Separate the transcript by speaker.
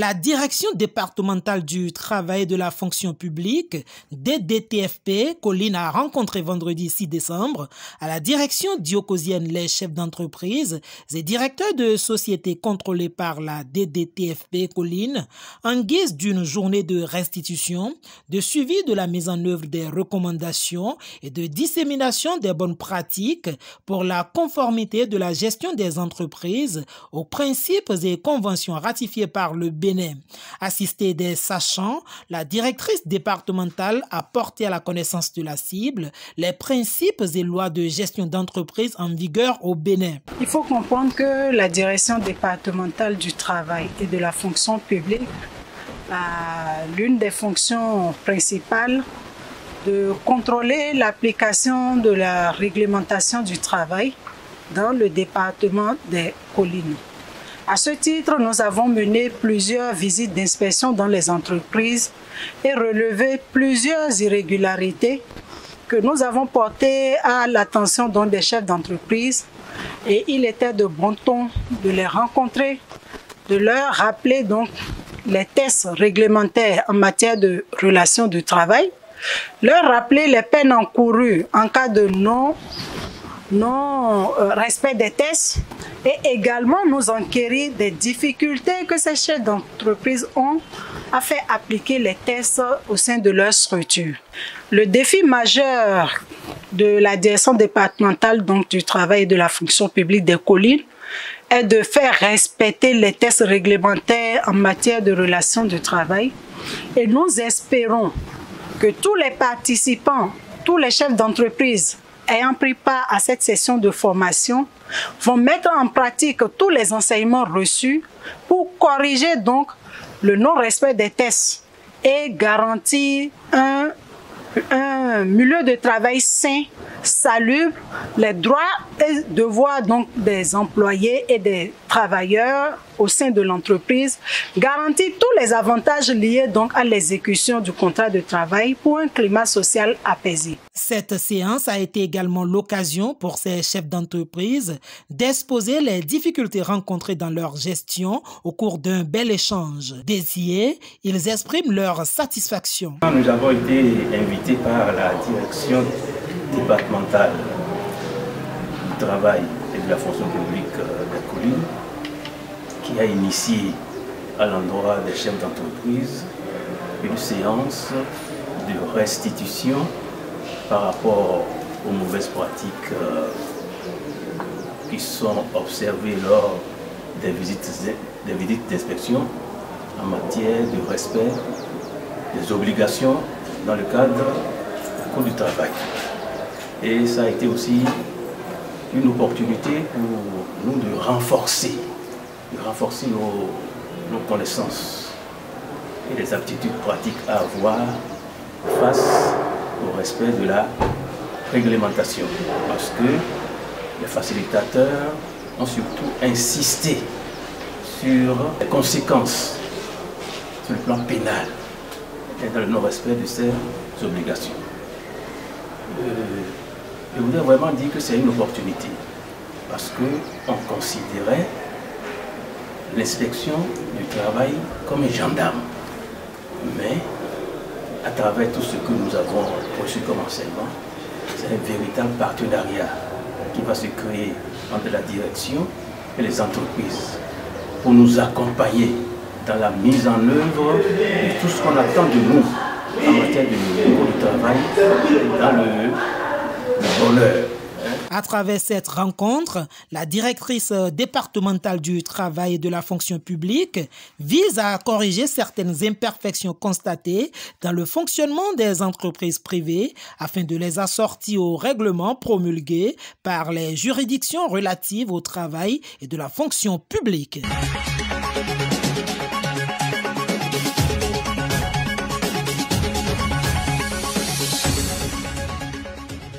Speaker 1: La direction départementale du travail et de la fonction publique, DDTFP, Colline a rencontré vendredi 6 décembre à la direction diocosienne les chefs d'entreprise et directeurs de sociétés contrôlées par la DDTFP Colline en guise d'une journée de restitution, de suivi de la mise en œuvre des recommandations et de dissémination des bonnes pratiques pour la conformité de la gestion des entreprises aux principes et conventions ratifiées par le Bénin. Assistée des sachants, la directrice départementale a porté à la connaissance de la cible les principes et lois de gestion d'entreprise en vigueur au Bénin.
Speaker 2: Il faut comprendre que la direction départementale du travail et de la fonction publique a l'une des fonctions principales de contrôler l'application de la réglementation du travail dans le département des Collines. À ce titre, nous avons mené plusieurs visites d'inspection dans les entreprises et relevé plusieurs irrégularités que nous avons portées à l'attention des chefs d'entreprise. Et il était de bon ton de les rencontrer, de leur rappeler donc les tests réglementaires en matière de relations de travail, leur rappeler les peines encourues en cas de non-respect des tests et également nous enquérir des difficultés que ces chefs d'entreprise ont à faire appliquer les tests au sein de leur structure. Le défi majeur de la direction départementale du travail et de la fonction publique des Collines est de faire respecter les tests réglementaires en matière de relations de travail et nous espérons que tous les participants, tous les chefs d'entreprise ayant pris part à cette session de formation vont mettre en pratique tous les enseignements reçus pour corriger donc le non-respect des tests et garantir un milieu de travail sain, salubre, les droits et devoirs donc des employés et des travailleurs au sein de l'entreprise, garantir tous les avantages liés donc à l'exécution du contrat de travail pour un climat social apaisé.
Speaker 1: Cette séance a été également l'occasion pour ces chefs d'entreprise d'exposer les difficultés rencontrées dans leur gestion au cours d'un bel échange. Désirés, ils expriment leur satisfaction.
Speaker 3: Nous avons été invités par la direction départementale du travail et de la fonction publique des Collines qui a initié à l'endroit des chefs d'entreprise une séance de restitution par rapport aux mauvaises pratiques qui sont observées lors des visites d'inspection en matière de respect des obligations dans le cadre du Code du travail. Et ça a été aussi une opportunité pour nous de renforcer nos connaissances et les aptitudes pratiques à avoir face au respect de la réglementation. Parce que les facilitateurs ont surtout insisté sur les conséquences sur le plan pénal et dans le non-respect de ces obligations. Je voudrais vraiment dire que c'est une opportunité parce qu'on considérait l'inspection du travail comme un gendarme. Mais à travers tout ce que nous avons reçu comme enseignement, c'est un véritable partenariat qui va se créer entre la direction et les entreprises pour nous accompagner dans la mise en œuvre de tout ce qu'on attend de nous en matière de travail, dans le bonheur.
Speaker 1: À travers cette rencontre, la directrice départementale du travail et de la fonction publique vise à corriger certaines imperfections constatées dans le fonctionnement des entreprises privées afin de les assortir aux règlements promulgués par les juridictions relatives au travail et de la fonction publique.